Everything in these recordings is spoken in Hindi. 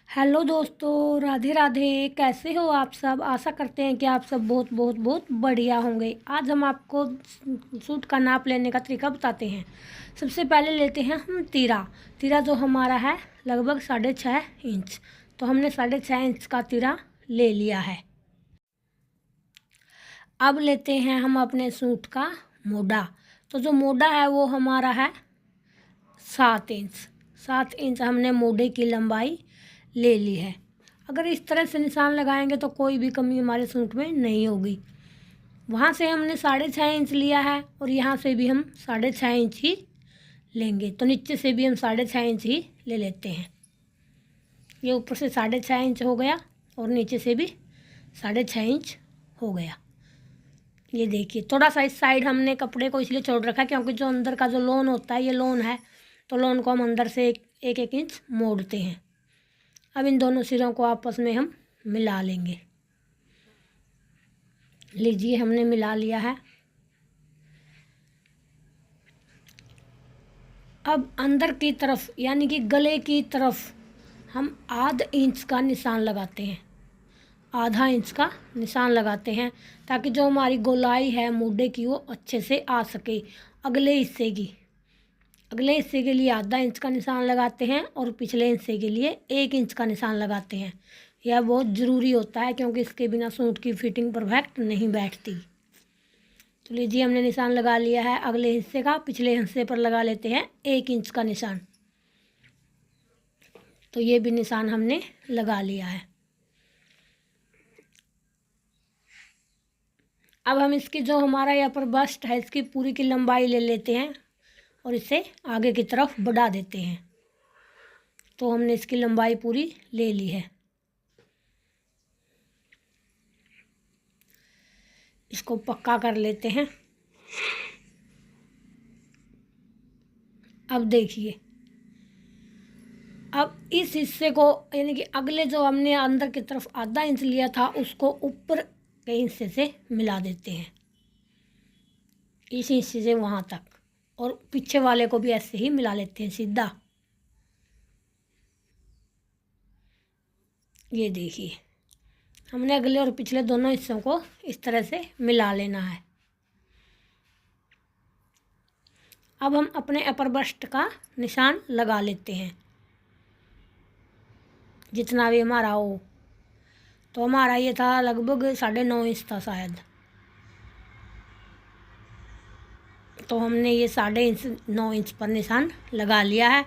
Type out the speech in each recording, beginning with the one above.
हेलो दोस्तों, राधे राधे। कैसे हो आप सब? आशा करते हैं कि आप सब बहुत बहुत बहुत बढ़िया होंगे। आज हम आपको सूट का नाप लेने का तरीका बताते हैं। सबसे पहले लेते हैं हम तीरा। तीरा जो हमारा है लगभग 6.5 इंच। तो हमने 6.5 इंच का तीरा ले लिया है। अब लेते हैं हम अपने सूट का मोढ़ा। तो जो मोढ़ा है वो हमारा है 7 इंच। 7 इंच हमने मोढ़े की लंबाई ले ली है। अगर इस तरह से निशान लगाएंगे तो कोई भी कमी हमारे सूट में नहीं होगी। वहाँ से हमने 6.5 इंच लिया है और यहाँ से भी हम 6.5 इंच ही लेंगे। तो नीचे से भी हम 6.5 इंच ही ले लेते हैं। ये ऊपर से 6.5 इंच हो गया और नीचे से भी 6.5 इंच हो गया। ये देखिए, थोड़ा सा इस साइड हमने कपड़े को इसलिए छोड़ रखा है क्योंकि जो अंदर का जो लोन होता है, ये लोन है, तो लोन को हम अंदर से एक एक इंच मोड़ते हैं। अब इन दोनों सिरों को आपस में हम मिला लेंगे। लीजिए, हमने मिला लिया है। अब अंदर की तरफ यानी कि गले की तरफ हम आध इंच का निशान लगाते हैं। आधा इंच का निशान लगाते हैं ताकि जो हमारी गोलाई है मोढ़े की वो अच्छे से आ सके। अगले हिस्से के लिए आधा इंच का निशान लगाते हैं और पिछले हिस्से के लिए 1 इंच का निशान लगाते हैं। यह बहुत ज़रूरी होता है क्योंकि इसके बिना सूट की फिटिंग परफेक्ट नहीं बैठती। तो लीजिए, हमने निशान लगा लिया है अगले हिस्से का। पिछले हिस्से पर लगा लेते हैं 1 इंच का निशान। तो ये भी निशान हमने लगा लिया है। अब हम इसकी जो हमारा यहाँ पर बस्ट है इसकी पूरी की लंबाई ले लेते हैं और इसे आगे की तरफ बढ़ा देते हैं। तो हमने इसकी लंबाई पूरी ले ली है। इसको पक्का कर लेते हैं। अब देखिए, अब इस हिस्से को यानी कि अगले जो हमने अंदर की तरफ आधा इंच लिया था उसको ऊपर के हिस्से से मिला देते हैं, इस हिस्से से वहाँ तक, और पीछे वाले को भी ऐसे ही मिला लेते हैं सीधा। ये देखिए, हमने अगले और पिछले दोनों हिस्सों को इस तरह से मिला लेना है। अब हम अपने अपर बस्ट का निशान लगा लेते हैं जितना भी हमारा हो। तो हमारा ये था लगभग 9.5 इंच था शायद। तो हमने ये 9.5 इंच पर निशान लगा लिया है।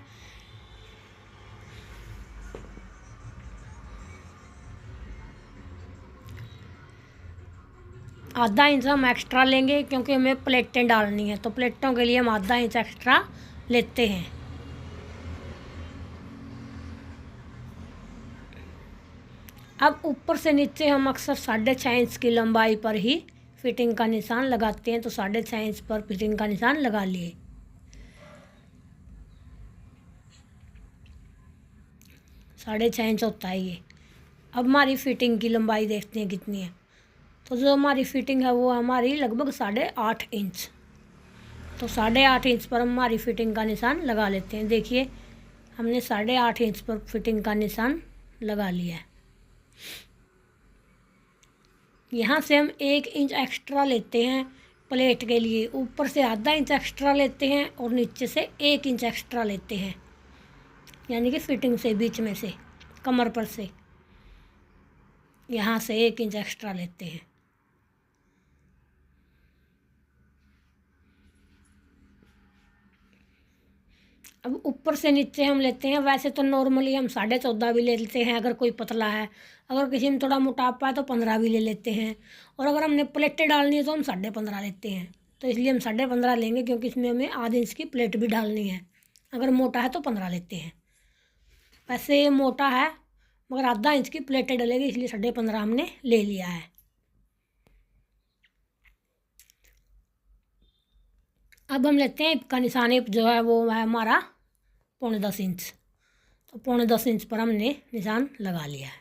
आधा इंच हम एक्स्ट्रा लेंगे क्योंकि हमें प्लेटें डालनी है, तो प्लेटों के लिए हम आधा इंच एक्स्ट्रा लेते हैं। अब ऊपर से नीचे हम अक्सर 6.5 इंच की लंबाई पर ही फिटिंग का निशान लगाते हैं। तो 6.5 इंच पर फिटिंग का निशान लगा लिए। 6.5 इंच होता है ये। अब हमारी फिटिंग की लंबाई देखते हैं कितनी है। तो जो हमारी फिटिंग है वो हमारी लगभग 8.5 इंच। तो 8.5 इंच पर हमारी फिटिंग का निशान लगा लेते हैं। देखिए, हमने 8.5 इंच पर फिटिंग का निशान लगा लिया है। यहाँ से हम 1 इंच एक्स्ट्रा लेते हैं प्लेट के लिए। ऊपर से आधा इंच एक्स्ट्रा लेते हैं और नीचे से 1 इंच एक्स्ट्रा लेते हैं, यानी कि फिटिंग से बीच में से कमर पर से यहाँ से 1 इंच एक्स्ट्रा लेते हैं। अब ऊपर से नीचे हम लेते हैं। वैसे तो नॉर्मली हम 14.5 भी ले लेते हैं अगर कोई पतला है। अगर किसी में थोड़ा मोटापा है तो 15 भी ले लेते हैं। और अगर हमने प्लेटें डालनी है तो हम 15.5 लेते हैं। तो इसलिए हम 15.5 लेंगे क्योंकि इसमें हमें आधे इंच की प्लेट भी डालनी है। अगर मोटा है तो 15 लेते हैं। वैसे ये मोटा है मगर आधा इंच की प्लेटें डलेगी, इसलिए 15.5 हमने ले लिया है। अब हम लेते हैं का निशान। जो है वो है हमारा 9.25 इंच। तो 9.25 इंच पर हमने निशान लगा लिया है।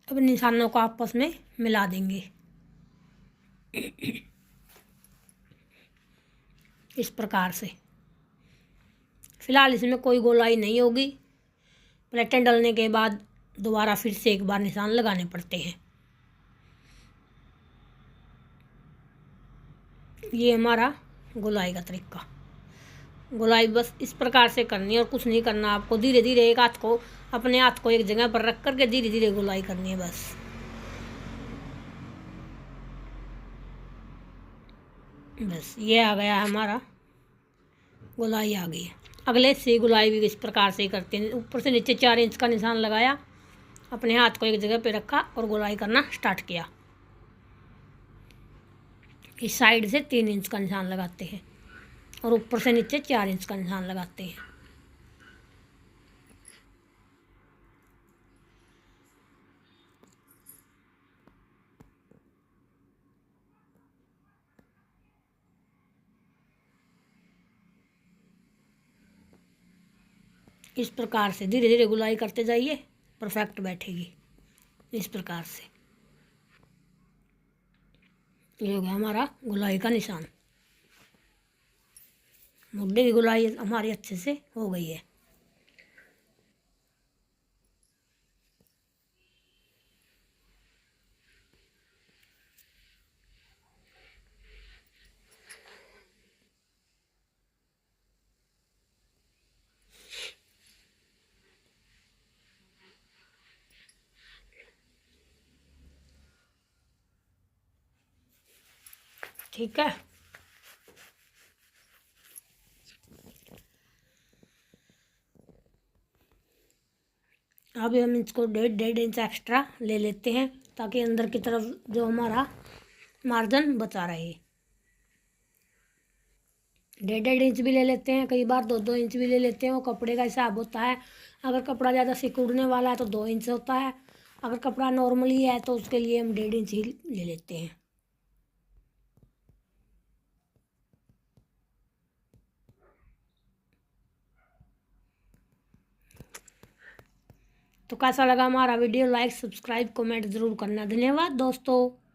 अब निशानों को आपस में मिला देंगे इस प्रकार से। फ़िलहाल इसमें कोई गोलाई नहीं होगी। प्लेटें डलने के बाद दोबारा फिर से एक बार निशान लगाने पड़ते हैं। ये हमारा गोलाई का तरीका। गोलाई बस इस प्रकार से करनी है और कुछ नहीं करना आपको। धीरे धीरे एक हाथ को, अपने हाथ को एक जगह पर रख करके धीरे धीरे गोलाई करनी है बस। बस ये आ गया हमारा, गोलाई आ गई है। अगले से गोलाई भी इस प्रकार से ही करते हैं। ऊपर से नीचे 4 इंच का निशान लगाया, अपने हाथ को एक जगह पे रखा और गोलाई करना स्टार्ट किया। इस साइड से 3 इंच का निशान लगाते हैं और ऊपर से नीचे 4 इंच का निशान लगाते हैं। इस प्रकार से धीरे धीरे गोलाई करते जाइए, परफेक्ट बैठेगी इस प्रकार से। ये हो गया हमारा गोलाई का निशान। मुड्ढे की गोलाई हमारी अच्छे से हो गई है। ठीक है, अभी हम इसको 1.5 इंच एक्स्ट्रा ले लेते हैं ताकि अंदर की तरफ जो हमारा मार्जिन बचा रहे। 1.5 इंच भी ले लेते हैं, कई बार 2-2 इंच भी ले लेते हैं। वो कपड़े का हिसाब होता है। अगर कपड़ा ज़्यादा सिकुड़ने वाला है तो 2 इंच होता है। अगर कपड़ा नॉर्मली है तो उसके लिए हम 1.5 इंच ही ले लेते हैं। तो कैसा लगा हमारा वीडियो? लाइक, सब्सक्राइब, कमेंट ज़रूर करना। धन्यवाद दोस्तों।